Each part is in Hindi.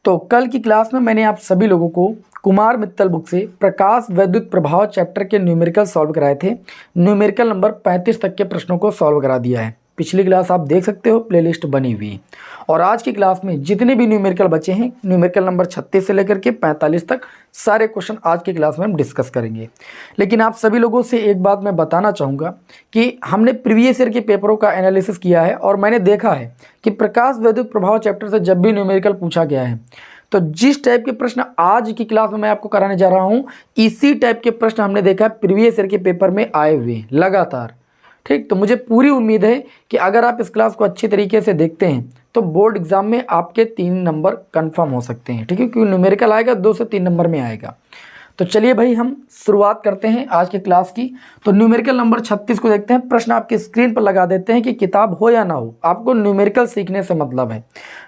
तो कल की क्लास में मैंने आप सभी लोगों को कुमार मित्तल बुक से प्रकाश वैद्युत प्रभाव चैप्टर के न्यूमेरिकल सॉल्व कराए थे। न्यूमेरिकल नंबर 35 तक के प्रश्नों को सॉल्व करा दिया है। पिछली क्लास आप देख सकते हो, प्लेलिस्ट बनी हुई। और आज की क्लास में जितने भी न्यूमेरिकल बचे हैं, न्यूमेरिकल नंबर 36 से लेकर के 45 तक सारे क्वेश्चन आज की क्लास में हम डिस्कस करेंगे। लेकिन आप सभी लोगों से एक बात मैं बताना चाहूँगा कि हमने प्रीवियस ईयर के पेपरों का एनालिसिस किया है और मैंने देखा है कि प्रकाश वैद्युत प्रभाव चैप्टर से जब भी न्यूमेरिकल पूछा गया है तो जिस टाइप के प्रश्न आज की क्लास में मैं आपको कराने जा रहा हूं, इसी टाइप के प्रश्न हमने देखा है प्रीवियस ईयर के पेपर में आए हुए लगातार। ठीक, तो मुझे पूरी उम्मीद है कि अगर आप इस क्लास को अच्छी तरीके से देखते हैं तो बोर्ड एग्जाम में आपके 3 नंबर कंफर्म हो सकते हैं। ठीक है, क्योंकि न्यूमेरिकल आएगा 2 से 3 नंबर में आएगा। तो चलिए भाई, हम शुरुआत करते हैं आज की क्लास की। तो न्यूमेरिकल नंबर 36 को देखते हैं। प्रश्न आपकी स्क्रीन पर लगा देते हैं कि किताब हो या ना हो, आपको न्यूमेरिकल सीखने से मतलब है।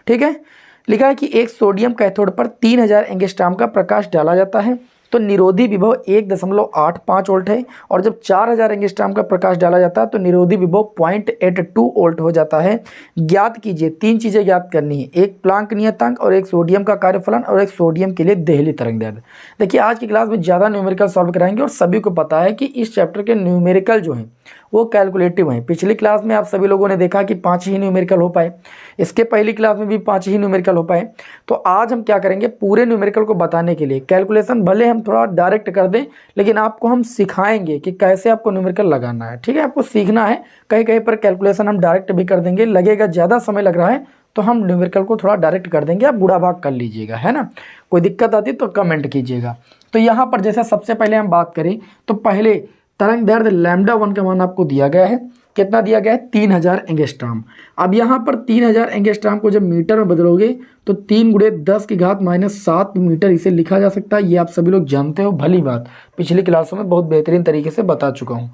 ठीक है, लिखा है कि एक सोडियम कैथोड पर 3000 एंगस्ट्रॉम का प्रकाश डाला जाता है तो निरोधी विभव 1.85 वोल्ट है, और जब 4000 एंगस्ट्रॉम का प्रकाश डाला जाता है तो निरोधी विभव 0.82 वोल्ट हो जाता है। ज्ञात कीजिए, 3 चीज़ें ज्ञात करनी है, एक प्लांक नियतांक और एक सोडियम का कार्यफलन और एक सोडियम के लिए देहली तरंग दैर्ध्य। देखिए, आज की क्लास में ज़्यादा न्यूमेरिकल सॉल्व कराएंगे और सभी को पता है कि इस चैप्टर के न्यूमेरिकल जो हैं वो कैलकुलेटिव हैं। पिछली क्लास में आप सभी लोगों ने देखा कि 5 ही न्यूमेरिकल हो पाए, इसके पहली क्लास में भी 5 ही न्यूमेरिकल हो पाए। तो आज हम क्या करेंगे, पूरे न्यूमेरिकल को बताने के लिए कैलकुलेशन भले हम थोड़ा डायरेक्ट कर दें, लेकिन आपको हम सिखाएंगे कि कैसे आपको न्यूमेरिकल लगाना है। ठीक है, आपको सीखना है। कहीं कहीं पर कैलकुलेशन हम डायरेक्ट भी कर देंगे, लगेगा ज़्यादा समय लग रहा है तो हम न्यूमेरिकल को थोड़ा डायरेक्ट कर देंगे, आप बूढ़ा भाग कर लीजिएगा, है ना। कोई दिक्कत आती तो कमेंट कीजिएगा। तो यहाँ पर जैसे सबसे पहले हम बात करें तो पहले तरंग दैर्ध्य λ1 का मान आपको दिया गया है। कितना दिया गया है? 3000 एंगस्ट्रॉम। अब यहाँ पर 3000 एंगस्ट्रॉम को जब मीटर में बदलोगे तो 3 × 10⁻⁷ मीटर इसे लिखा जा सकता है। ये आप सभी लोग जानते हो, भली बात, पिछली क्लासों में बहुत बेहतरीन तरीके से बता चुका हूँ।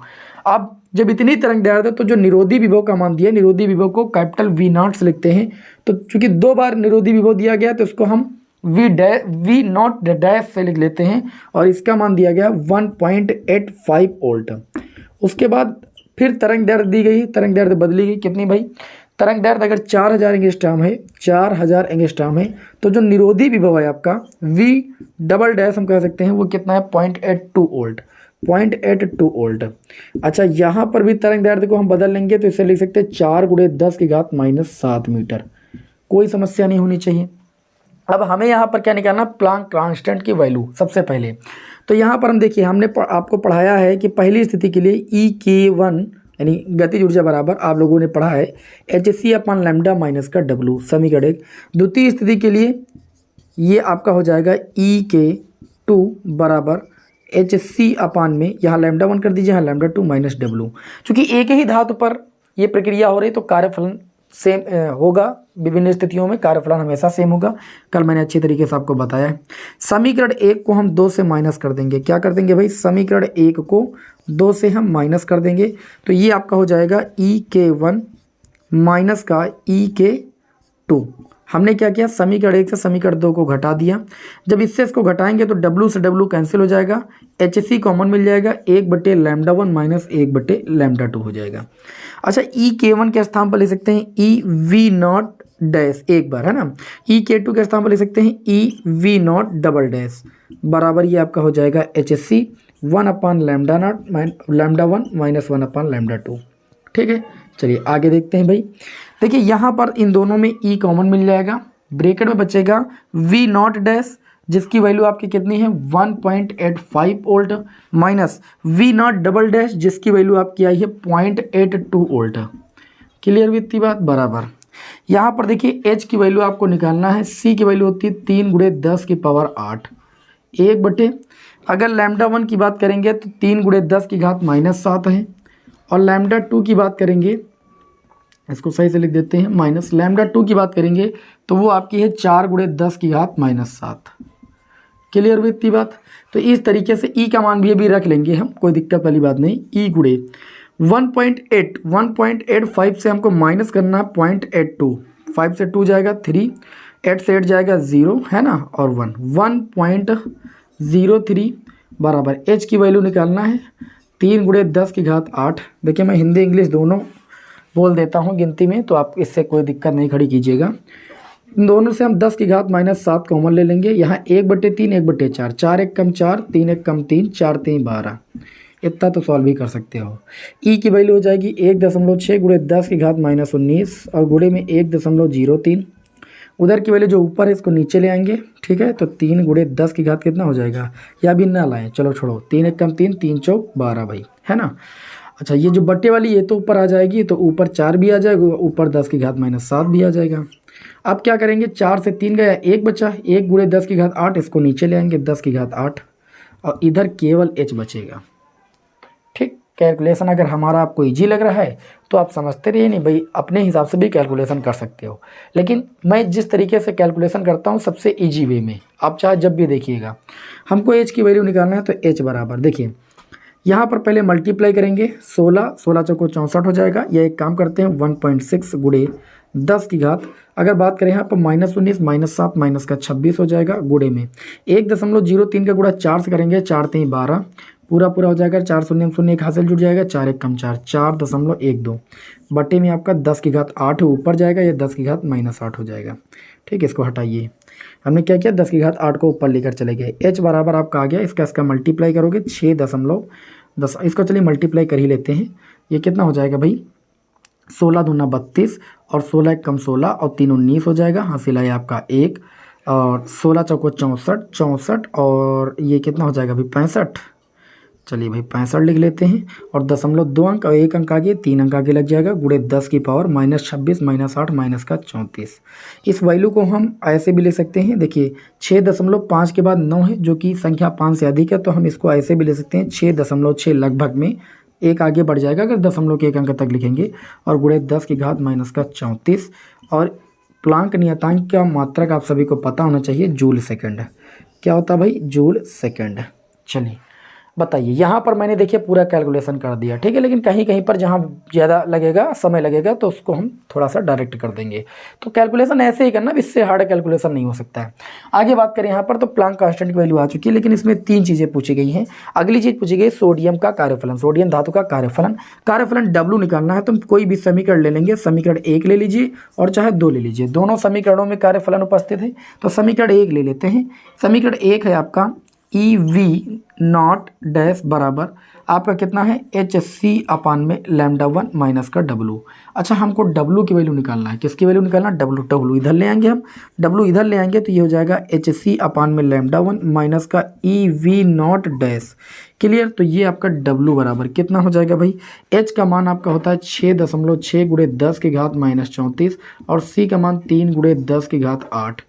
अब जब इतनी तरंग दैर्ध्य तो जो निरोधी विभव का मान दिया, निरोधी विभव को कैपिटल V0 से लिखते हैं। तो चूंकि 2 बार निरोधी विभव दिया गया तो इसको हम V0 डैश से लिख लेते हैं और इसका मान दिया गया 1.85 वोल्ट। उसके बाद फिर तरंग दैर्ध्य दी गई, तरंग दैर्ध्य बदली गई। कितनी भाई? तरंग दैर्ध्य अगर 4000 एंगस्ट्रॉम है, 4000 एंगस्ट्रॉम है तो जो निरोधी विभव है आपका V डैश हम कह सकते हैं वो कितना है? 0.82 वोल्ट, 0.82 वोल्ट। अच्छा, यहाँ पर भी तरंग दैर्ध्य को हम बदल लेंगे तो इसे लिख सकते हैं 4 × 10⁻⁷ मीटर। कोई समस्या नहीं होनी चाहिए। अब हमें यहाँ पर क्या निकालना? प्लांक कांस्टेंट की वैल्यू सबसे पहले। तो यहाँ पर हम देखिए, हमने आपको पढ़ाया है कि पहली स्थिति के लिए EK1 यानी गतिज ऊर्जा बराबर, आप लोगों ने पढ़ा है hc/λ का W, समीकरण 1। द्वितीय स्थिति के लिए ये आपका हो जाएगा EK2 बराबर hc/ में, यहाँ λ1 कर दीजिए, यहाँ λ2 - W। चूँकि एक ही धातु पर ये प्रक्रिया हो रही तो कार्यफलन सेम होगा। विभिन्न स्थितियों में कार्यफलन हमेशा सेम होगा, कल मैंने अच्छी तरीके से आपको बताया है। समीकरण 1 को हम 2 से माइनस कर देंगे। क्या कर देंगे भाई? समीकरण 1 को 2 से हम माइनस कर देंगे तो ये आपका हो जाएगा EK1 माइनस का EK2। हमने क्या किया? समीकरण 1 से समीकरण 2 को घटा दिया। जब इससे इसको घटाएंगे तो W से W कैंसिल हो जाएगा, HC कॉमन मिल जाएगा, 1/λ1 - 1/λ2 हो जाएगा। अच्छा, EK1 के स्थान पर ले सकते हैं EV0 डैश एक बार, है ना। EK2 के स्थान पर ले सकते हैं EV0 डबल डैश बराबर ये आपका हो जाएगा HC 1/λ1 - 1/λ2। ठीक है, चलिए आगे देखते हैं भाई। देखिए, यहाँ पर इन दोनों में E कॉमन मिल जाएगा, ब्रैकेट में बचेगा V0 डैश जिसकी वैल्यू आपकी कितनी है? 1.85 volt minus V0 double dash जिसकी वैल्यू आपकी आई है 0.82 वोल्ट। क्लियर हुई इतनी बात? बराबर। यहाँ पर देखिए H की वैल्यू आपको निकालना है। C की वैल्यू होती है 3 × 10⁸ 1/, अगर λ1 की बात करेंगे तो 3 × 10⁻⁷ है, और λ2 की बात करेंगे, इसको सही से लिख देते हैं, माइनस λ2 की बात करेंगे तो वो आपकी है 4 × 10⁻⁷। क्लियर हुई इतनी बात? तो इस तरीके से E का मान भी अभी रख लेंगे हम, कोई दिक्कत वाली बात नहीं। E × 1.85 से हमको माइनस करना 0.82, 5 से 2 जाएगा 3, 8 से 8 जाएगा 0, है ना, और 1.03 बराबर H की वैल्यू निकालना है 3 × 10⁸। देखिए, मैं हिंदी इंग्लिश दोनों बोल देता हूँ गिनती में, तो आप इससे कोई दिक्कत नहीं खड़ी कीजिएगा। इन दोनों से हम 10 की घात -7 कॉमन ले लेंगे। यहाँ 1/3 1/4, 4 1 कम 4, 3 1 कम 3, 4 3 12, इतना तो सॉल्व भी कर सकते हो। ई की वैल्यू हो जाएगी 1.6 गुणे 10 की घात -19 और गुणे में 1.03। उधर की वैल्यू जो ऊपर है इसको नीचे ले आएंगे, ठीक है। तो 3 गुणे 10 की घात कितना हो जाएगा, या भी ना लाएं, चलो छोड़ो, 3 1 कम 3, 3 4 12 भाई, है ना। अच्छा ये जो बट्टे वाली ये तो ऊपर आ जाएगी, तो ऊपर 4 भी आ जाएगा, ऊपर 10 की घात -7 भी आ जाएगा। अब क्या करेंगे, 4 से 3 गया, 1 बचा, 1 गुणे 10 की घात 8, इसको नीचे ले आएंगे 10 की घात 8 और इधर केवल h बचेगा। ठीक, कैलकुलेशन अगर हमारा आपको इजी लग रहा है तो आप समझते रहिए, नहीं भाई अपने हिसाब से भी कैलकुलेशन कर सकते हो, लेकिन मैं जिस तरीके से कैलकुलेशन करता हूँ सबसे इजी वे में, आप चाहे जब भी देखिएगा। हमको h की वैल्यू निकालना है, तो h बराबर देखिए यहाँ पर पहले मल्टीप्लाई करेंगे, 16 16 चौको 64 हो जाएगा। या एक काम करते हैं 1.6 गुणे 10 की घात, अगर बात करें यहाँ पर -19 -7 माइनस का 26 हो जाएगा, गुणे में 1.03 का गुणा 4 से करेंगे, 4 3 12, पूरा पूरा हो जाएगा, 4 शून्य शून्य एक हासिल जुड़ जाएगा, 4 1 कम 4, 4.12 बटे में आपका 10 की घात 8 ऊपर जाएगा, या 10 की घात -8 हो जाएगा। ठीक, इसको हटाइए, हमने क्या किया 10 की घात 8 को ऊपर लेकर चले गए। h बराबर आपका आ गया, इसका मल्टीप्लाई करोगे 6.10, इसको चलिए मल्टीप्लाई कर ही लेते हैं। ये कितना हो जाएगा भाई, 16 दूना 32 और 16 1 कम 16 और 3 19 हो जाएगा, हासिल आया आपका 1 और 16 चौको 64 64 और ये कितना हो जाएगा भाई 65। चलिए भाई 65 लिख लेते हैं और 0.2 अंक और 1 अंक आगे 3 अंक आगे लग जाएगा, गुणे 10 की पावर -26 -8 माइनस का 34। इस वैल्यू को हम ऐसे भी ले सकते हैं, देखिए 6.5 के बाद 9 है जो कि संख्या 5 से अधिक है, तो हम इसको ऐसे भी ले सकते हैं 6.6 लगभग में एक आगे बढ़ जाएगा अगर 0.1 अंक तक लिखेंगे, और गुणे 10 की घात माइनस का 34। और प्लांक नियतांक का मात्रक आप सभी को पता होना चाहिए, जूल सेकंड। क्या होता है भाई, जूल सेकंड। चलिए बताइए, यहाँ पर मैंने देखिए पूरा कैलकुलेशन कर दिया, ठीक है, लेकिन कहीं कहीं पर जहाँ ज़्यादा लगेगा समय लगेगा तो उसको हम थोड़ा सा डायरेक्ट कर देंगे। तो कैलकुलेशन ऐसे ही करना, इससे हार्ड कैलकुलेशन नहीं हो सकता है। आगे बात करें यहाँ पर, तो प्लांक कांस्टेंट की वैल्यू आ चुकी है, लेकिन इसमें 3 चीज़ें पूछी गई हैं। अगली चीज़ पूछी गई सोडियम का कार्यफलन, सोडियम धातु का कार्यफलन W निकालना है, तो कोई भी समीकरण ले लेंगे, समीकरण 1 ले लीजिए और चाहे 2 ले लीजिए, दोनों समीकरणों में कार्यफलन उपस्थित है, तो समीकरण 1 ले लेते हैं। समीकरण 1 है आपका EV0 डैश बराबर आपका कितना है, HC/में λ1 माइनस का W। अच्छा हमको W की वैल्यू निकालना है, किसकी वैल्यू निकालना है, W इधर ले आएंगे हम, W इधर ले आएंगे तो ये हो जाएगा HC/में λ1 माइनस का EV0 डैश। क्लियर, तो ये आपका W बराबर कितना हो जाएगा भाई, H का मान आपका होता है 6.6 गुणे 10 की घात -34 और C का मान 3 गुणे 10 की घात 8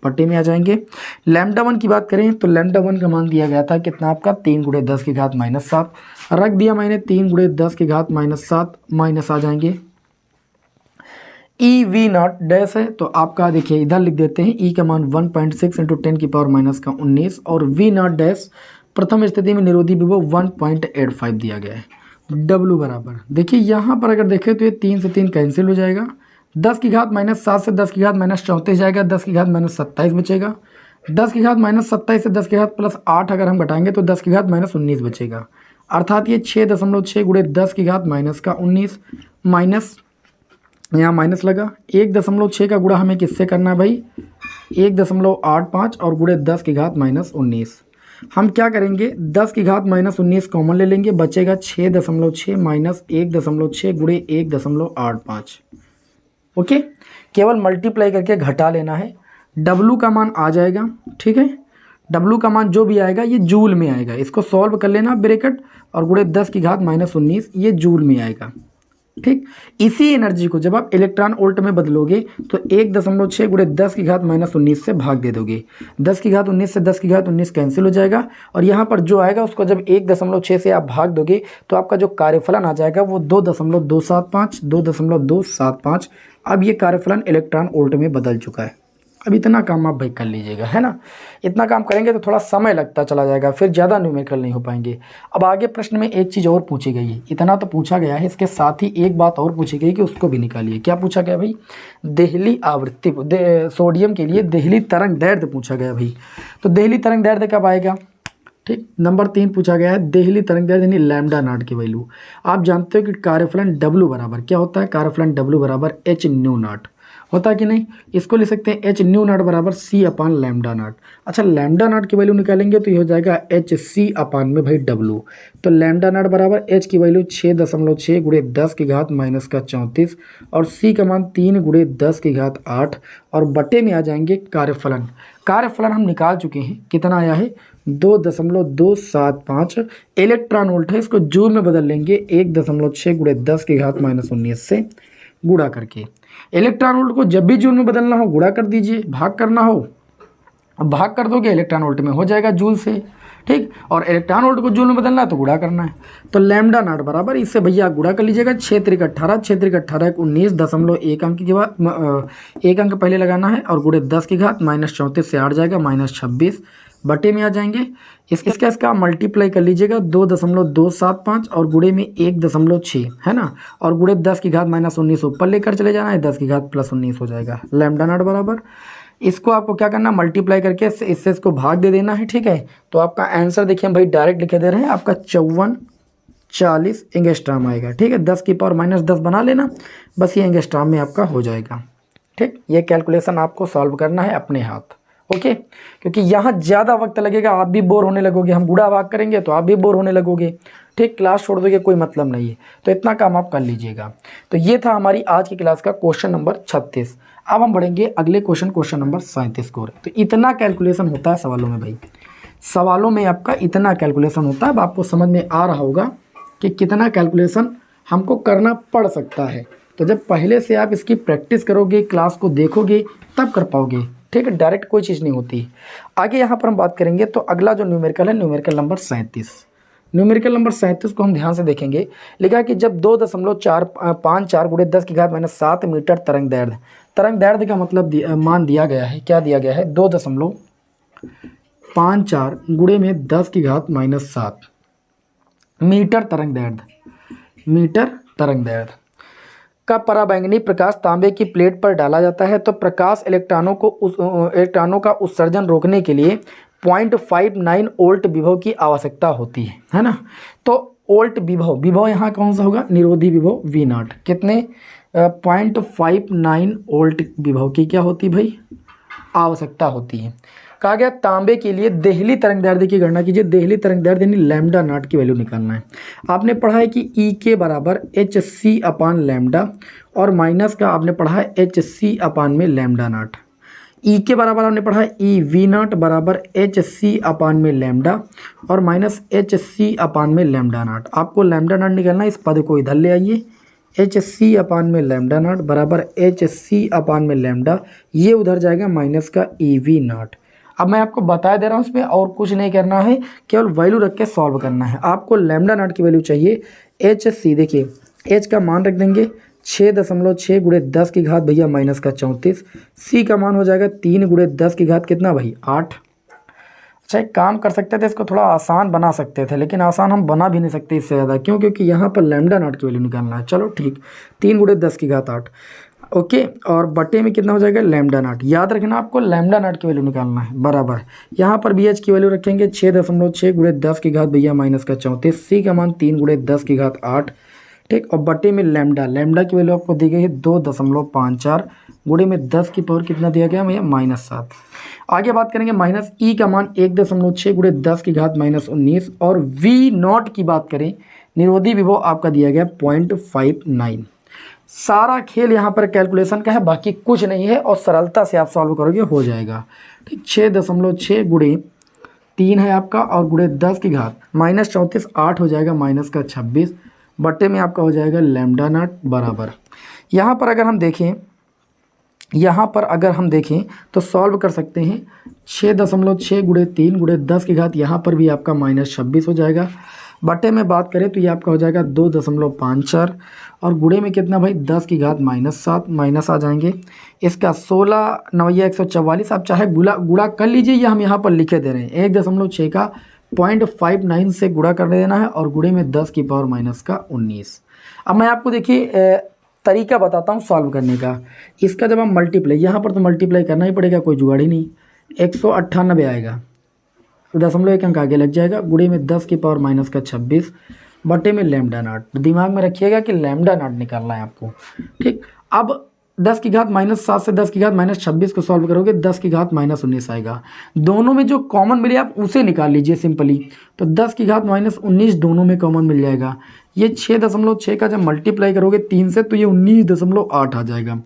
पट्टे में आ जाएंगे। λ1 की बात करें तो λ1 का मान दिया गया था कितना आपका 3 गुणे 10 की घात -7, रख दिया मैंने 3 गुणे 10 की घात -7 माइनस आ जाएंगे। EV0 डैश है तो आपका देखिए इधर लिख देते हैं, E का मान 1.6 × 10 की पावर माइनस का 19 और V0 डैश प्रथम स्थिति में निरोधी विभव 1.85 दिया गया है। W बराबर देखिए यहाँ पर अगर देखें तो ये 3 से 3 कैंसिल हो जाएगा, 10 की घात -7 से 10 की घात -34 जाएगा, 10 की घात -27 बचेगा, 10 की घात -27 से 10 की घात +8 अगर हम घटाएंगे तो 10 की घात -19 बचेगा, अर्थात ये 6.6 गुणे 10 की घात माइनस का 19 माइनस, यहाँ माइनस लगा, 1.6 का गुणा हमें किससे करना है भाई 1.85 और गुणे 10 की घात -19। हम क्या करेंगे 10 की घात -19 कॉमन ले लेंगे, बचेगा 6.6 माइनस 1.6 गुणे 1.85। ओके, केवल मल्टीप्लाई करके घटा लेना है, W का मान आ जाएगा, ठीक है, W का मान जो भी आएगा ये जूल में आएगा, इसको सॉल्व कर लेना ब्रैकेट और गुणे 10 की घात -19 ये जूल में आएगा। ठीक, इसी एनर्जी को जब आप इलेक्ट्रॉन वोल्ट में बदलोगे तो 1.6 गुणे 10 की घात -19 से भाग दे दोगे, 10 की घात 19 से 10 की घात 19 कैंसिल हो जाएगा और यहाँ पर जो आएगा उसको जब 1.6 से आप भाग दोगे तो आपका जो कार्यफलन आ जाएगा वो 2.275। अब ये कार्यफलन इलेक्ट्रॉन वोल्ट में बदल चुका है। अब इतना काम आप भाई कर लीजिएगा, है ना, इतना काम करेंगे तो थोड़ा समय लगता चला जाएगा, फिर ज़्यादा न्यूमेरिकल नहीं हो पाएंगे। अब आगे प्रश्न में एक चीज़ और पूछी गई है, इतना तो पूछा गया है, इसके साथ ही एक बात और पूछी गई कि उसको भी निकालिए। क्या पूछा गया भाई, देहली आवृत्ति सोडियम के लिए देहली तरंग दैर्ध्य पूछा गया भाई। तो देहली तरंग दैर्ध्य कब आएगा, ठीक, नंबर 3 पूछा गया है देहली तरंग दैर्ध्य यानी λ0 की वैल्यू। आप जानते हो कि कार्यफलन W बराबर क्या होता है, कार्यफलन W बराबर h न्यू नॉट, होता है कि नहीं। इसको लिख सकते हैं एच न्यू नॉट बराबर सी अपान लैम्डा नॉट। अच्छा लैम्डा नॉट की वैल्यू निकालेंगे तो ये हो जाएगा एच सी अपान में भाई डब्लू। तो लैम्डा नॉट बराबर एच की वैल्यू 6.6 गुणे 10 की घात माइनस का 34 और सी का मान 3 गुणे 10 की घात 8 और बटे में आ जाएंगे कार्यफलन। कार्यफलन हम निकाल चुके हैं, कितना आया है 2.275 इलेक्ट्रॉन वोल्ट है। इसको जूल में बदल लेंगे 1.6 गुणे 10 की घात माइनस 19 से गुणा करके। इलेक्ट्रॉन वोल्ट को जब भी जूल में बदलना हो गुणा कर दीजिए, भाग करना हो भाग कर दोगे इलेक्ट्रॉन वोल्ट में हो जाएगा जूल से, ठीक। और इलेक्ट्रॉन वोल्ट को जूल में बदलना है तो गुणा करना है। तो लैम्डा नॉट बराबर इससे भैया गुणा कर लीजिएगा 6 त्रिक 18 6 त्रिक 18 19.1 अंक के बाद 1 अंक पहले लगाना है और गुणे 10 की घात माइनस 34 से 8 जाएगा माइनस 26 बटे में आ जाएंगे। इसका मल्टीप्लाई कर लीजिएगा 2.275 और गुणे में 1.6 है ना, और गुणे 10 की घात माइनस 19 ऊपर लेकर चले जाना है, 10 की घात प्लस 19 हो जाएगा। लैम्डा नॉट बराबर इसको आपको क्या करना मल्टीप्लाई करके इससे इसको भाग दे देना है, ठीक है। तो आपका आंसर देखिए भाई डायरेक्ट लिखे दे रहे हैं, आपका 5440 एंगस्ट्रॉम आएगा, ठीक है। 10 की पावर माइनस 10 बना लेना, बस ये एंगस्ट्रॉम में आपका हो जाएगा, ठीक। ये कैलकुलेशन आपको सॉल्व करना है अपने हाथ, ओके। क्योंकि यहाँ ज़्यादा वक्त लगेगा, आप भी बोर होने लगोगे, हम गुणा भाग करेंगे तो आप भी बोर होने लगोगे, ठीक। क्लास छोड़ दोगे कोई मतलब नहीं है, तो इतना काम आप कर लीजिएगा। तो ये था हमारी आज की क्लास का क्वेश्चन नंबर 36। अब हम बढ़ेंगे अगले क्वेश्चन नंबर 37 को। तो इतना कैलकुलेशन होता है सवालों में भाई, सवालों में आपका इतना कैलकुलेशन होता है। अब आपको समझ में आ रहा होगा कि कितना कैलकुलेशन हमको करना पड़ सकता है। तो जब पहले से आप इसकी प्रैक्टिस करोगे, क्लास को देखोगे, तब कर पाओगे, ठीक है। डायरेक्ट कोई चीज़ नहीं होती। आगे यहाँ पर हम बात करेंगे तो अगला जो न्यूमेरिकल है न्यूमेरिकल नंबर 37। न्यूमेरिकल नंबर 37 को हम ध्यान से देखेंगे। लिखा है कि जब 2.454 गुणे 10 की घात माइनस 7 मीटर तरंग दैर्ध्य का मतलब मान दिया गया है, क्या दिया गया है 2.54 गुणे में 10 की घात माइनस 7 मीटर तरंग दैर्ध्य का पराबैंगनी प्रकाश तांबे की प्लेट पर डाला जाता है तो प्रकाश इलेक्ट्रॉनों का उत्सर्जन रोकने के लिए 0.59 वोल्ट विभव की आवश्यकता होती है ना। तो वोल्ट विभव यहाँ कौन सा होगा, निरोधी विभव V0 कितने 0.59 वोल्ट विभव की क्या होती भाई आवश्यकता होती है। कहा गया तांबे के लिए देहली तरंग दैर्ध्य की गणना कीजिए। देहली तरंग दैर्ध्य यानी लैम्डा नॉट की वैल्यू निकालना है। आपने पढ़ा है कि ई के बराबर एच सी अपान लैम्डा और माइनस का आपने पढ़ा है एच सी अपान में लैम्डा नॉट। ई के बराबर आपने पढ़ा है ई वी नॉट बराबर एच सी अपान में लैम्डा और माइनस एच सी अपान में लैम्डा नॉट। आपको लैम्डा नॉट निकालना है, इस पद को इधर ले आइए। एच सी अपान में लैम्डा नॉट बराबर एच सी अपान में लैम्डा, ये उधर जाएगा माइनस का ई वी नॉट। अब मैं आपको बता दे रहा हूँ इसमें और कुछ नहीं करना है, केवल वैल्यू रख के सॉल्व करना है। आपको लैम्डा नॉट की वैल्यू चाहिए एच सी, देखिए एच का मान रख देंगे 6.6 गुणे 10 की घात भैया माइनस का 34। सी का मान हो जाएगा 3 गुणे 10 की घात कितना भाई 8। अच्छा एक काम कर सकते थे, इसको थोड़ा आसान बना सकते थे, लेकिन आसान हम बना भी नहीं सकते इससे ज़्यादा, क्यों क्योंकि यहाँ पर लैम्डा नॉट की वैल्यू निकालना है। चलो ठीक 3 गुणे 10 की घात 8 ओके, और बटे में कितना हो जाएगा लैम्डा नॉट। याद रखना आपको लैम्डा नॉट की वैल्यू निकालना है बराबर। यहाँ पर भी एच की वैल्यू रखेंगे 6.6 गुणे 10 की घात भैया माइनस का 34। सी का मान 3 गुणे 10 की घात 8, ठीक। और बटे में लैम्डा की वैल्यू आपको दी गई है 2.54 गुणे में 10 की पावर कितना दिया गया भैया -7। आगे बात करेंगे माइनस ई का मान 1.6 गुणे 10 की घात -19 और वी नॉट की बात करें निरोधी विभव आपका दिया गया 0.59। सारा खेल यहाँ पर कैलकुलेशन का है, बाकी कुछ नहीं है और सरलता से आप सॉल्व करोगे हो जाएगा, ठीक। 6.6 गुणे 3 है आपका और गुणे 10 की घात -34 8 हो जाएगा माइनस का 26 बटे में आपका हो जाएगा लैम्डा नॉट बराबर। यहाँ पर अगर हम देखें तो सॉल्व कर सकते हैं 6.6 गुणे 3 गुणे 10 की घात, यहाँ पर भी आपका -26 हो जाएगा। बटे में बात करें तो ये आपका हो जाएगा 2.54 और गुणे में कितना भाई 10 की घात -7 माइनस आ जाएंगे। इसका 16 9 144 आप चाहे गुणा कर लीजिए, या हम यहाँ पर लिखे दे रहे हैं 1.6 का 0.59 से गुणा कर देना है और गुणे में 10 की पावर माइनस का 19। अब मैं आपको देखिए तरीका बताता हूँ सॉल्व करने का। इसका जब हम मल्टीप्लाई, यहाँ पर तो मल्टीप्लाई करना ही पड़ेगा, कोई जुगाड़ ही नहीं। 198 आएगा, 0.1 अंक आगे लग जाएगा, गुणे में 10 की पावर माइनस का 26 बटे में लैम्डा नॉट। दिमाग में रखिएगा कि लैम्डा नॉट निकालना है आपको, ठीक। अब 10 की घात -7 से 10 की घात -26 को सॉल्व करोगे 10 की घात -19 आएगा। दोनों में जो कॉमन मिले आप उसे निकाल लीजिए सिंपली, तो 10 की घात -19 दोनों में कॉमन मिल जाएगा। ये 6.6 का जब मल्टीप्लाई करोगे 3 से तो ये 19.8 आ जाएगा,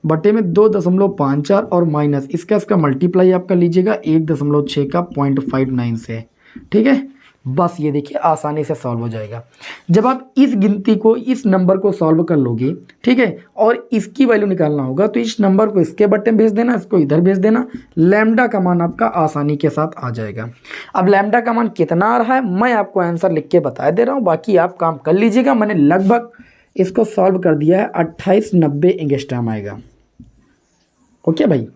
बटे में 2.54 और माइनस इसका मल्टीप्लाई आप कर लीजिएगा 1.6 का 0.59 से। ठीक है, बस ये देखिए आसानी से सॉल्व हो जाएगा। जब आप इस गिनती को, इस नंबर को सॉल्व कर लोगे, ठीक है, और इसकी वैल्यू निकालना होगा तो इस नंबर को इसके बट्टे में भेज देना, इसको इधर भेज देना, लैम्डा का मान आपका आसानी के साथ आ जाएगा। अब लैम्डा का मान कितना आ रहा है मैं आपको आंसर लिख के बता दे रहा हूँ, बाकी आप काम कर लीजिएगा। मैंने लगभग इसको सॉल्व कर दिया है, 2890 एंगस्ट्रॉम आएगा। ओके भाई,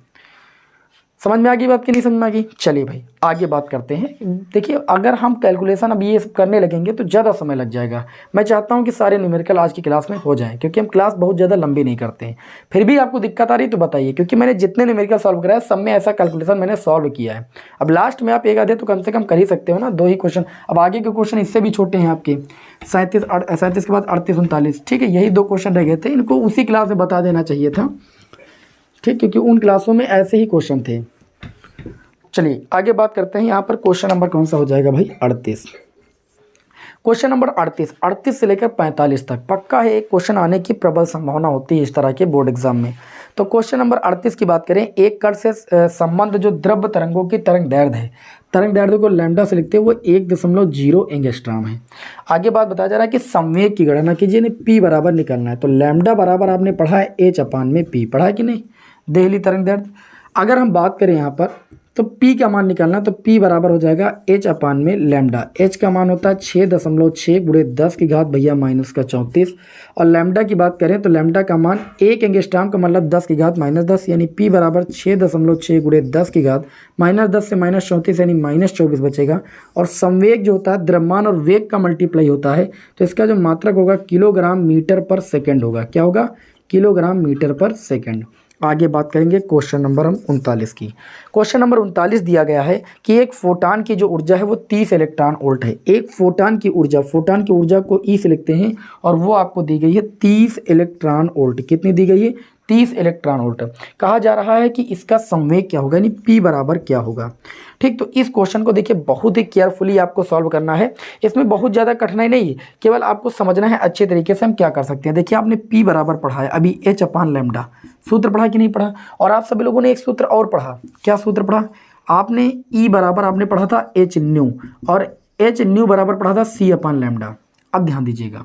समझ में आ गई बात कि नहीं समझ में आ गई? चलिए भाई आगे बात करते हैं। देखिए अगर हम कैलकुलेशन अब ये सब करने लगेंगे तो ज़्यादा समय लग जाएगा। मैं चाहता हूँ कि सारे न्यूमेरिकल आज की क्लास में हो जाएं, क्योंकि हम क्लास बहुत ज़्यादा लंबी नहीं करते हैं। फिर भी आपको दिक्कत आ रही तो बताइए, क्योंकि मैंने जितने न्यूमेरिकल सॉल्व कराया सब में ऐसा कैलकुलेशन मैंने सॉल्व किया है। अब लास्ट में आप एक आधे तो कम से कम कर ही सकते हो ना, 2 ही क्वेश्चन। अब आगे के क्वेश्चन इससे भी छोटे हैं आपके, 37 के बाद 38 39, ठीक है, यही 2 क्वेश्चन रह गए थे, इनको उसी क्लास में बता देना चाहिए था, ठीक, क्योंकि उन क्लासों में ऐसे ही क्वेश्चन थे। चलिए आगे बात करते हैं। यहाँ पर क्वेश्चन नंबर कौन सा हो जाएगा भाई? 38। क्वेश्चन नंबर 38 से लेकर 45 तक पक्का है एक क्वेश्चन आने की प्रबल संभावना होती है इस तरह के बोर्ड एग्जाम में। तो क्वेश्चन नंबर 38 की बात करें, एक कण से संबंध जो द्रव्य तरंगों की तरंग दैर्ध्य है, तरंग दैर्ध्य को लैम्डा से लिखते हैं, वो 1.0 एंगस्ट्रॉम है। आगे बात बताया जा रहा है कि संवेग की गणना कीजिए, पी बराबर निकलना है। तो लैम्डा बराबर आपने पढ़ा है h/p, पढ़ा है कि नहीं, देहली तरंग दैर्ध्य। अगर हम बात करें यहाँ पर तो P का मान निकालना, तो P बराबर हो जाएगा h/में लैम्डा। h का मान होता है 6.6 गुणे 10 की घात भैया -34, और लैम्डा की बात करें तो लैम्डा का मान 1 एंगस्ट्रॉम का मतलब 10 की घात -10, यानी P बराबर 6.6 गुणे 10 की घात -10 से -34 यानी -24 बचेगा। और संवेग जो होता है द्रव्यमान और वेग का मल्टीप्लाई होता है, तो इसका जो मात्रक होगा किलोग्राम मीटर पर सेकेंड होगा। क्या होगा? किलोग्राम मीटर पर सेकेंड। आगे बात करेंगे क्वेश्चन नंबर 39 की। क्वेश्चन नंबर 39 दिया गया है कि एक फोटान की जो ऊर्जा है वो 30 इलेक्ट्रॉन वोल्ट है। एक फोटान की ऊर्जा को ई से लिखते हैं, और वो आपको दी गई है 30 इलेक्ट्रॉन वोल्ट। कितनी दी गई है? 30 इलेक्ट्रॉन वोल्ट। कहा जा रहा है कि इसका संवेग क्या होगा, यानी P बराबर क्या होगा। ठीक, तो इस क्वेश्चन को देखिए बहुत ही केयरफुली आपको सॉल्व करना है। इसमें बहुत ज़्यादा कठिनाई नहीं है, केवल आपको समझना है अच्छे तरीके से हम क्या कर सकते हैं। देखिए आपने P बराबर पढ़ा है अभी, h/लैम्डा सूत्र पढ़ा कि नहीं पढ़ा? और आप सभी लोगों ने एक सूत्र और पढ़ा। क्या सूत्र पढ़ा आपने? E बराबर आपने पढ़ा था h/न्यू, और h/न्यू बराबर पढ़ा था C/लैम्डा। अब ध्यान दीजिएगा,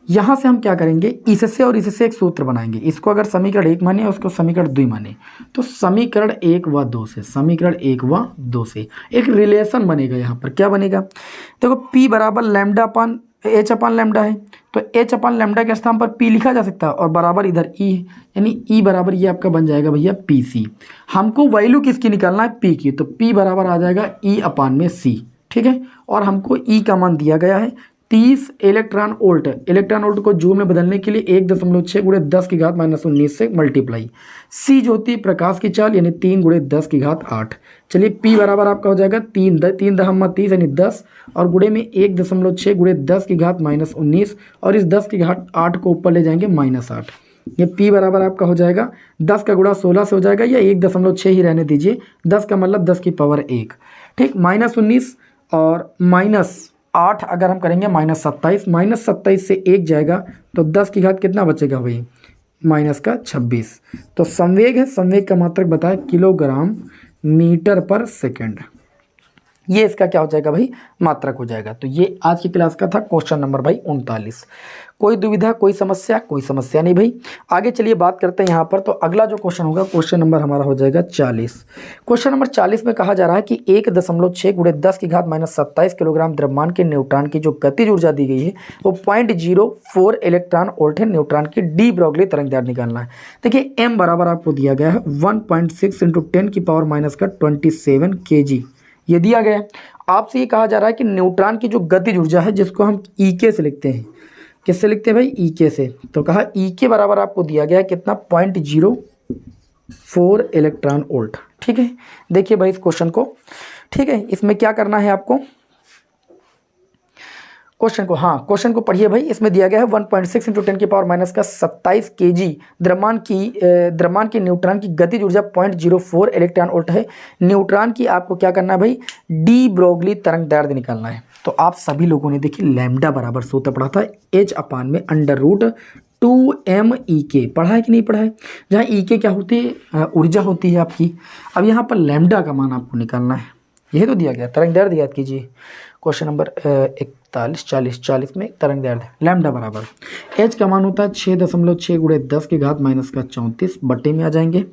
यहाँ से हम क्या करेंगे, इससे और इससे एक सूत्र बनाएंगे। इसको अगर समीकरण 1 माने, उसको समीकरण 2 माने, तो समीकरण 1 व 2 से, समीकरण 1 व 2 से एक रिलेशन बनेगा। यहाँ पर क्या बनेगा? देखो P बराबर लैम्डा अपन h/लैम्डा है, तो h/लैम्डा के स्थान पर P लिखा जा सकता है, और बराबर इधर E है, यानी E बराबर ये आपका बन जाएगा भैया PC। हमको वैल्यू किसकी निकालना है? P की, तो P बराबर आ जाएगा E/C। ठीक है, और हमको E का मान दिया गया है 30 इलेक्ट्रॉन वोल्ट। इलेक्ट्रॉन वोल्ट को जूल में बदलने के लिए 1.6 गुणे 10 की घात -19 से मल्टीप्लाई। सी जो होती है प्रकाश की चाल, यानी 3 गुणे 10 की घात 8। चलिए P बराबर आपका हो जाएगा 3 दहम्मा 30 यानी 10, और गुणे में 1.6 गुणे 10 की घात -19, और इस 10 की घात 8 को ऊपर ले जाएंगे -8। ये P बराबर आपका हो जाएगा 10 का गुणा 16 से हो जाएगा, या 1.6 ही रहने दीजिए, 10 का मतलब 10 की पावर 1। ठीक, -19 और -8 अगर हम करेंगे -27 से 1 जाएगा तो 10 की घात कितना बचेगा भाई? -26। तो संवेग है, संवेग का मात्रक बताए किलोग्राम मीटर पर सेकेंड। ये इसका क्या हो जाएगा भाई? मात्रक हो जाएगा। तो ये आज की क्लास का था क्वेश्चन नंबर भाई 39। कोई दुविधा, कोई समस्या? कोई समस्या नहीं भाई। आगे चलिए बात करते हैं यहाँ पर। तो अगला जो क्वेश्चन होगा, क्वेश्चन नंबर हमारा हो जाएगा 40। क्वेश्चन नंबर 40 में कहा जा रहा है कि 1.6 गुणे 10 की घात -27 किलोग्राम द्रव्यमान के न्यूट्रॉन की जो गतिज ऊर्जा दी गई है वो 0.04 इलेक्ट्रॉन वोल्ट है। न्यूट्रॉन की डी ब्रोगली तरंग दैर्ध्य निकालना है। देखिए m बराबर आपको दिया गया है 1.6 × 10⁻27 kg, ये दिया गया है। आपसे ये कहा जा रहा है कि न्यूट्रॉन की जो गतिज ऊर्जा है, जिसको हम EK से लिखते हैं, किससे लिखते हैं भाई? EK से। तो कहा EK बराबर आपको दिया गया है कितना? 0.04 इलेक्ट्रॉन वोल्ट। ठीक है, देखिए भाई इस क्वेश्चन को। ठीक है, इसमें क्या करना है आपको? क्वेश्चन को पढ़िए भाई। इसमें दिया गया है 1.6 × 10⁻⁻27 kg द्रव्यमान की न्यूट्रॉन की गतिज ऊर्जा 0.04 इलेक्ट्रॉन वोल्ट है। न्यूट्रॉन की आपको क्या करना है भाई, डी ब्रोगली तरंग दैर्ध्य निकालना है। तो आप सभी लोगों ने देखिए लैम्डा बराबर सूत्र पढ़ा था H/√2m/E_k, पढ़ा है कि नहीं पढ़ा है। जहाँ E_k क्या होती है, ऊर्जा होती है आपकी। अब यहाँ पर लैम्डा का मान आपको निकालना है, यही तो दिया गया। तरंग दैर्ध्य याद कीजिए, क्वेश्चन नंबर 41 में तरंग दैर्ध्य लैम्डा बराबर H का मान होता है 6.6 × 10⁻⁻34 बटे में आ जाएंगे।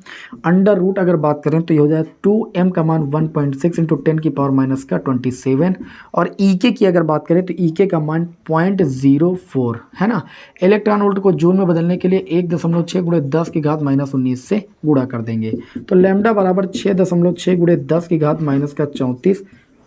अंडर रूट अगर बात करें तो ये हो जाए 2m का मान 1.6 × 10⁻⁻27 और E_k की अगर बात करें तो E_k का मान 0.04 है ना। इलेक्ट्रॉन वोल्ट को जूल में बदलने के लिए 1.6 × 10⁻⁻19 से गुणा कर देंगे। तो लैम्डा बराबर 6.6 × 10⁻⁻34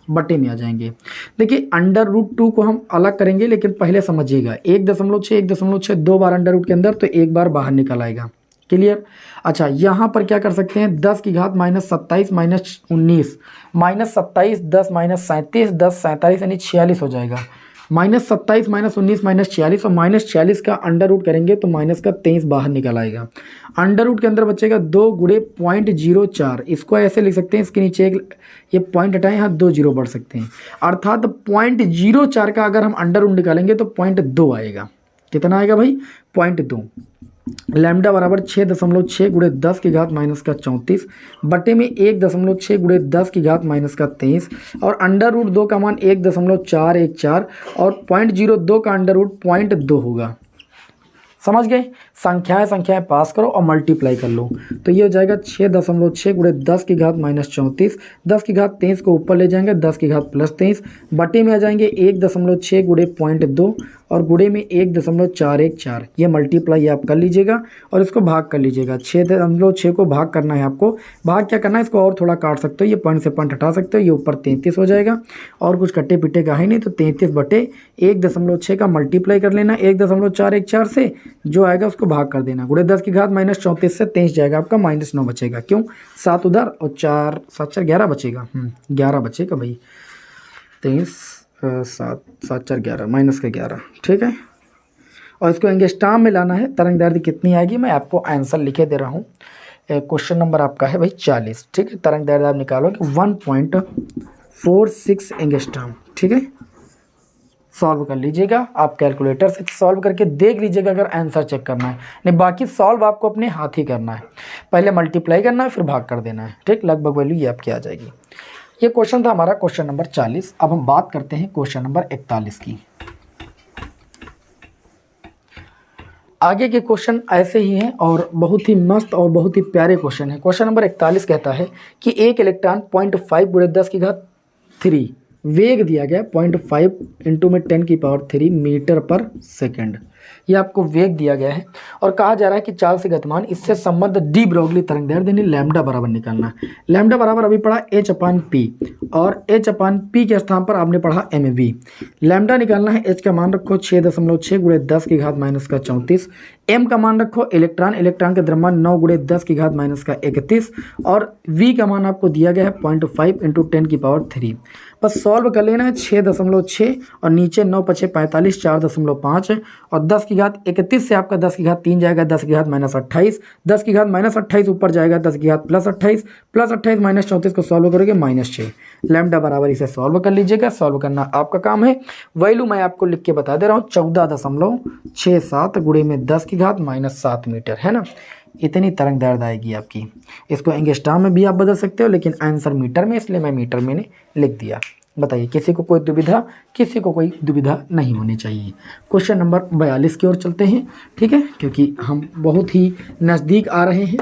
बटे में आ जाएंगे। देखिए √2 को हम अलग करेंगे, लेकिन पहले समझिएगा 1.6 दो बार अंडर रूट के अंदर तो एक बार बाहर निकल आएगा। क्लियर। अच्छा यहाँ पर क्या कर सकते हैं, 10⁻⁻27 - 19 -27 10 -37 10 47 यानी 46 हो जाएगा। -27 - 19 -46 और -46 का अंडर रूट करेंगे तो माइनस का 23 बाहर निकल आएगा। अंडर रूट के अंदर बचेगा 2 × 0.04। इसको ऐसे लिख सकते हैं, इसके नीचे एक ये पॉइंट हटाएं, यहाँ 2 0 बढ़ सकते हैं। अर्थात 0.04 का अगर हम अंडर रूट निकालेंगे तो 0.2 आएगा। कितना आएगा भाई, 0.2। लैम्डा बराबर 6.6 × 10⁻⁻34 बटे में 1.6 × 10⁻⁻23 और अंडर रूट 2 का मान 1.414 और 0.02 का अंडर रूट 0.2 होगा। समझ गए। संख्याएं पास करो और मल्टीप्लाई कर लो तो ये हो जाएगा 6.6 × 10⁻⁻34 10⁻23 को ऊपर ले जाएंगे 10⁻+23 बटे में आ जाएंगे 1.6 × 0.2 और गुणे में 1.414। ये मल्टीप्लाई आप कर लीजिएगा और इसको भाग कर लीजिएगा। 6.6 को भाग करना है आपको। भाग क्या करना है, इसको और थोड़ा काट सकते हो, ये पॉइंट से पॉइंट हटा सकते हो, ये ऊपर 33 हो जाएगा और कुछ कट्टे पिट्टे का है नहीं। तो 33 बटे 1.6 का मल्टीप्लाई कर लेना 1.414 से, जो आएगा उसको भाग कर देना। गुणे 10⁻⁻34 से 23 जाएगा आपका, -9 बचेगा। क्यों, 7 उधर और 4 7 4 11 बचेगा। 11 बचेगा भाई। 23 7 7 4 11 -11, ठीक है। और इसको एंगस्ट्रॉम में लाना है। तरंग दैर्ध्य कितनी आएगी, मैं आपको आंसर लिखे दे रहा हूँ। क्वेश्चन नंबर आपका है भाई 40, ठीक है। तरंग दैर्ध्य आप निकालो कि 1.46 एंगस्ट्रॉम, ठीक है। सॉल्व कर लीजिएगा आप कैलकुलेटर से, सॉल्व करके देख लीजिएगा अगर आंसर चेक करना है। नहीं, बाकी सॉल्व आपको अपने हाथ ही करना है। पहले मल्टीप्लाई करना है फिर भाग कर देना है, ठीक। लगभग वैल्यू ये आपकी आ जाएगी। ये क्वेश्चन था हमारा क्वेश्चन नंबर 40। अब हम बात करते हैं क्वेश्चन नंबर 41 की। आगे के क्वेश्चन ऐसे ही हैं और बहुत ही मस्त और बहुत ही प्यारे क्वेश्चन है। क्वेश्चन नंबर 41 कहता है कि एक इलेक्ट्रॉन 0.5 × 10⁻³ वेग दिया गया 0.5 × 10⁻³ मीटर पर सेकंड। ये आपको वेग दिया गया है और कहा जा रहा है कि चाल से गतिमान इससे संबद्ध डी ब्रोगली तरंग दैर्ध्य यानी लैम्डा बराबर निकालना है। लैम्डा बराबर अभी पढ़ा H/P और H/P के स्थान पर आपने पढ़ा mv। लैम्डा निकालना है। H का मान रखो 6.6 × 10⁻⁻34। m का मान रखो इलेक्ट्रॉन के द्रव्यमान 9 × 10⁻⁻31 और v का मान आपको दिया गया है 0.5 × 10⁻³ बस सॉल्व कर लेना है। 6.6 और नीचे 9 × 5 = 45 4.5 और 10⁻31 से आपका 10⁻³ जाएगा 10⁻⁻28 10⁻⁻28 ऊपर जाएगा 10⁻+28 +28 -34 को सॉल्व करोगे -6। लैम्डा बराबर इसे सॉल्व कर लीजिएगा। सॉल्व करना आपका काम है। वैल्यू मैं आपको लिख के बता दे रहा हूँ 14.67 गुणे में 10⁻⁻7 मीटर, है ना। इतनी तरंग दैर्ध्य आएगी आपकी। इसको एंगस्ट्रॉम में भी आप बदल सकते हो, लेकिन आंसर मीटर में, इसलिए मैं मीटर में लिख दिया। बताइए किसी को कोई दुविधा नहीं होनी चाहिए। क्वेश्चन नंबर 42 की ओर चलते हैं, ठीक है, क्योंकि हम बहुत ही नज़दीक आ रहे हैं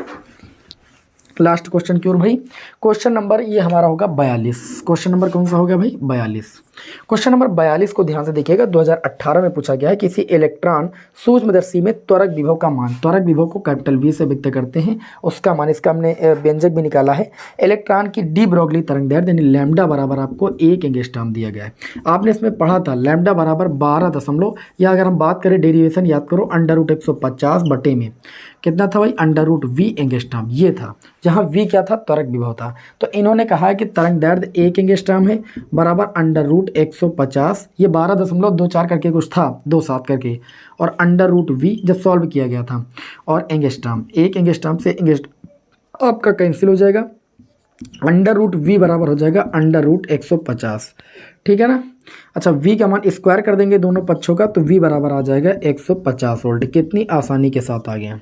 लास्ट क्वेश्चन की ओर भाई। क्वेश्चन नंबर ये हमारा होगा 42। क्वेश्चन नंबर कौन सा होगा भाई, 42। क्वेश्चन नंबर 42 को ध्यान से देखिएगा। 2018 में पूछा गया है किसी इलेक्ट्रॉन सूक्ष्मदर्शी में त्वरक विभव का मान, त्वरक विभव को कैपिटल V से व्यक्त करते हैं, उसका मान, इसका हमने व्यंजक भी निकाला है। इलेक्ट्रॉन की डी ब्रोगली तरंग दैर्ध्य यानी लैम्डा बराबर आपको 1 एंगस्ट्रॉम दिया गया है। आपने इसमें पढ़ा था लैम्डा बराबर 12 या अगर हम बात करें डेरिवेशन याद करो √150 बटे में कितना था भाई, √V एंगस्ट्रॉम। ये था जहाँ V क्या था, त्वरक विभव था। तो इन्होंने कहा है कि तरंग दैर्ध्य 1 एंगस्ट्रॉम है बराबर 150, ये 12.24 करके कुछ था, 27 करके, और अंडर रूट वी जब सॉल्व किया गया था, और एंगस्ट्रॉम, एक एंगस्ट्रॉम से एंगस्ट्रॉम आपका कैंसिल हो जाएगा, अंडर रूट वी बराबर हो जाएगा अंडर रूट 150, ठीक है ना। अच्छा, v का मान स्क्वायर कर देंगे दोनों पक्षों का, तो v बराबर आ जाएगा 150 वोल्ट। कितनी आसानी के साथ आ गया।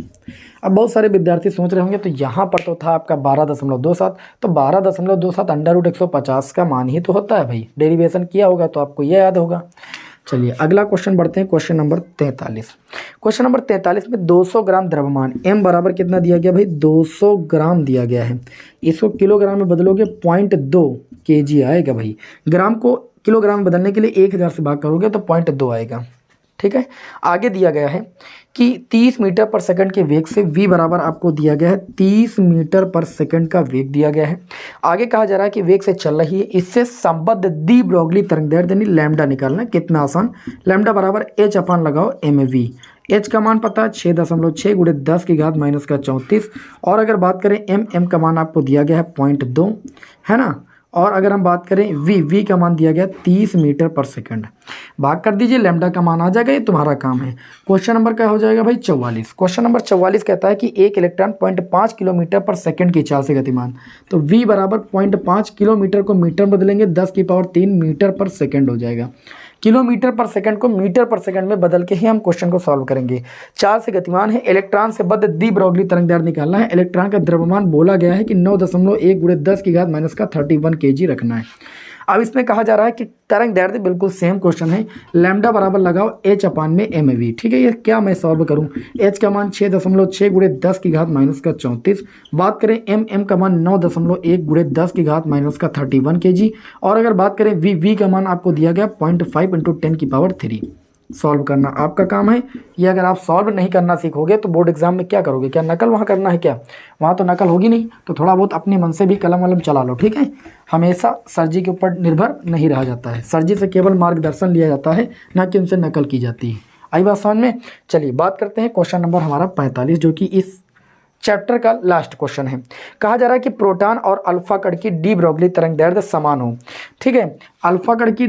अब बहुत सारे विद्यार्थी सोच रहे होंगे तो यहाँ पर तो था आपका 12.27, तो 12.27 अंडर रूट 150 का मान ही तो होता है भाई, डेरिवेशन किया होगा तो आपको ये याद होगा। चलिए अगला क्वेश्चन बढ़ते हैं, क्वेश्चन नंबर 43। क्वेश्चन नंबर 43 में 200 ग्राम द्रव्यमान m बराबर कितना दिया गया भाई, 200 ग्राम दिया गया है। इसको किलोग्राम में बदलोगे 0.2 kg आएगा भाई। ग्राम को किलोग्राम में बदलने के लिए 1000 से भाग करोगे तो 0.2 आएगा, ठीक है। आगे दिया गया है कि 30 मीटर पर सेकंड के वेग से v बराबर आपको दिया गया है 30 मीटर पर सेकंड का वेग दिया गया है। आगे कहा जा रहा है कि वेग से चल रही है, इससे संबद्ध दी ब्रोगली तरंगदैर्ध्य यानी लैम्डा निकालना। कितना आसान, लैम्डा बराबर h अपान लगाओ mv। h का मान पता है 6.6 गुणे 10 की घात माइनस का 34, और अगर बात करें m का मान आपको दिया गया है 0.2, है ना। और अगर हम बात करें v का मान दिया गया 30 मीटर पर सेकंड, भाग कर दीजिए, लैम्डा का मान आ जाएगा, ये तुम्हारा काम है। क्वेश्चन नंबर क्या हो जाएगा भाई, 44। क्वेश्चन नंबर 44 कहता है कि एक इलेक्ट्रॉन 0.5 किलोमीटर पर सेकंड की चाल से गतिमान, तो v बराबर 0.5 किलोमीटर को मीटर बदलेंगे 10 की पावर 3 मीटर पर सेकंड हो जाएगा। किलोमीटर पर सेकंड को मीटर पर सेकंड में बदल के ही हम क्वेश्चन को सॉल्व करेंगे। चाल से गतिमान है, इलेक्ट्रॉन से बद्ध दी ब्रोगली तरंगदैर्ध्य निकालना है। इलेक्ट्रॉन का द्रव्यमान बोला गया है कि 9.1 गुणे 10 की घात माइनस का 31 kg रखना है। अब इसमें कहा जा रहा है कि तरंगदैर्ध्य बिल्कुल सेम क्वेश्चन है, लैम्डा बराबर लगाओ h अपान में mv, ठीक है। ये क्या मैं सॉल्व करूं, h का मान 6.6 गुणे 10 की घात माइनस का 34, बात करें m का मान 9.1 गुणे 10 की घात माइनस का 31 kg, और अगर बात करें v का मान आपको दिया गया 0.5 इंटू 10 की पावर 3। सॉल्व करना आपका काम है। ये अगर आप सॉल्व नहीं करना सीखोगे तो बोर्ड एग्जाम में क्या करोगे, क्या नकल वहाँ करना है क्या, वहाँ तो नकल होगी नहीं। तो थोड़ा बहुत अपने मन से भी कलम वलम चला लो, ठीक है। हमेशा सर जी के ऊपर निर्भर नहीं रहा जाता है, सर जी से केवल मार्गदर्शन लिया जाता है, ना कि उनसे नकल की जाती है। आई बात समझ में। चलिए बात करते हैं क्वेश्चन नंबर हमारा 45, जो कि इस चैप्टर का लास्ट क्वेश्चन है। कहा जा रहा है कि प्रोटॉन और अल्फा कण की डी ब्रोगली तरंगदैर्ध्य समान हो, ठीक है। अल्फा कण की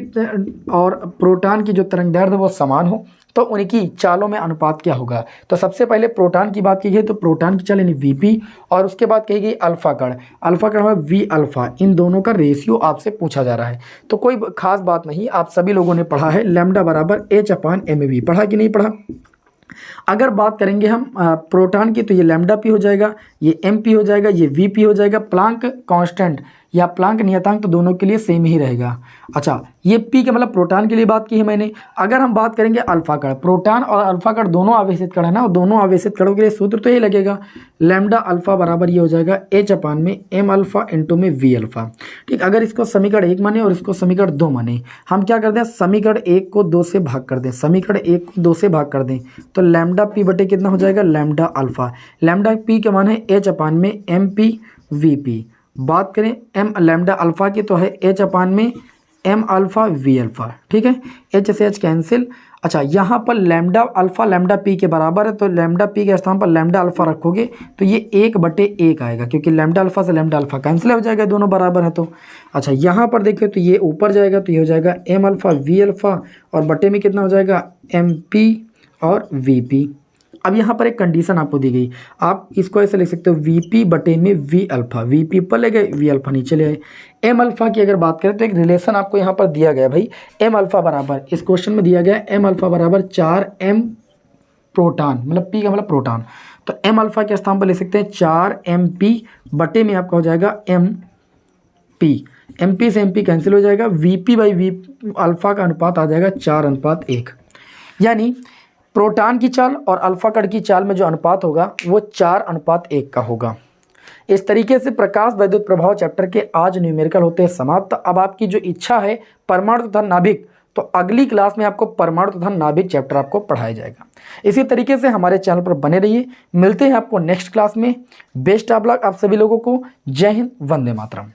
और प्रोटॉन की जो तरंगदैर्ध्य वो समान हो तो उनकी चालों में अनुपात क्या होगा। तो सबसे पहले प्रोटॉन की बात की गई तो प्रोटॉन की चाल यानी वीपी, और उसके बाद कही गई अल्फा कण में वी अल्फा, इन दोनों का रेशियो आपसे पूछा जा रहा है। तो कोई खास बात नहीं, आप सभी लोगों ने पढ़ा है लैम्डा बराबर h अपान mv, पढ़ा कि नहीं पढ़ा। अगर बात करेंगे हम प्रोटॉन की तो ये लैम्डा पी हो जाएगा, ये एम पी हो जाएगा, ये वी पी हो जाएगा। प्लांक कांस्टेंट या प्लांक नियतांक तो दोनों के लिए सेम ही रहेगा। अच्छा, ये पी के मतलब प्रोटॉन के लिए बात की है मैंने। अगर हम बात करेंगे अल्फा कण, प्रोटॉन और अल्फा कण दोनों आवेशित कण है ना, और दोनों आवेशित कणों के लिए सूत्र तो ये लगेगा, लैम्डा अल्फा बराबर ये हो जाएगा h अपान में m अल्फा इंटू में v अल्फा, ठीक। अगर इसको समीकरण 1 माने और इसको समीकरण 2 माने, हम क्या कर दें, समीकरण 1 को 2 से भाग कर दें, समीकरण 1 को 2 से भाग कर दें, तो लैम्डा पी बटे कितना हो जाएगा, लैम्डा अल्फा। लैम्डा पी का मान है h अपान में एम पी वी पी। बात करें एम लैम्डा अल्फा की तो है h अपान में m अल्फा वी अल्फा, ठीक है। h से h कैंसिल। अच्छा, यहाँ पर लैम्डा अल्फा लैम्डा पी के बराबर है, तो लैम्डा पी के स्थान पर लैम्डा अल्फा रखोगे तो ये 1/1 आएगा, क्योंकि लैम्डा अल्फा से लैम्डा अल्फा कैंसिल हो जाएगा, दोनों बराबर है तो। अच्छा, यहाँ पर देखिए तो ये ऊपर जाएगा तो ये हो जाएगा m अल्फा वी अल्फा, और बटे में कितना हो जाएगा एम पी और वी पी। अब यहाँ पर एक कंडीशन आपको दी गई, आप इसको ऐसे लिख सकते हो वीपी बटे में वी अल्फा, वीपी ऊपर ले गए वी अल्फा नीचे ले आए। एम अल्फा की अगर बात करें तो एक रिलेशन आपको यहाँ पर दिया गया भाई, एम अल्फा बराबर, इस क्वेश्चन में दिया गया एम अल्फा बराबर 4m प्रोटॉन, मतलब पी का मतलब प्रोटॉन, तो एम अल्फा के स्थान पर ले सकते हैं 4mp बटे में आपका हो जाएगा mp, mp से mp कैंसिल हो जाएगा, वीपी बाई वी अल्फा का अनुपात आ जाएगा 4:1, यानी प्रोटॉन की चाल और अल्फा कण की चाल में जो अनुपात होगा वो 4:1 का होगा। इस तरीके से प्रकाश वैद्युत प्रभाव चैप्टर के आज न्यूमेरिकल होते हैं समाप्त। अब आपकी जो इच्छा है परमाणु तथा नाभिक, तो अगली क्लास में आपको परमाणु तथा नाभिक चैप्टर आपको पढ़ाया जाएगा। इसी तरीके से हमारे चैनल पर बने रहिए, मिलते हैं आपको नेक्स्ट क्लास में। बेस्ट ऑफ लक आप सभी लोगों को। जय हिंद, वंदे मातरम।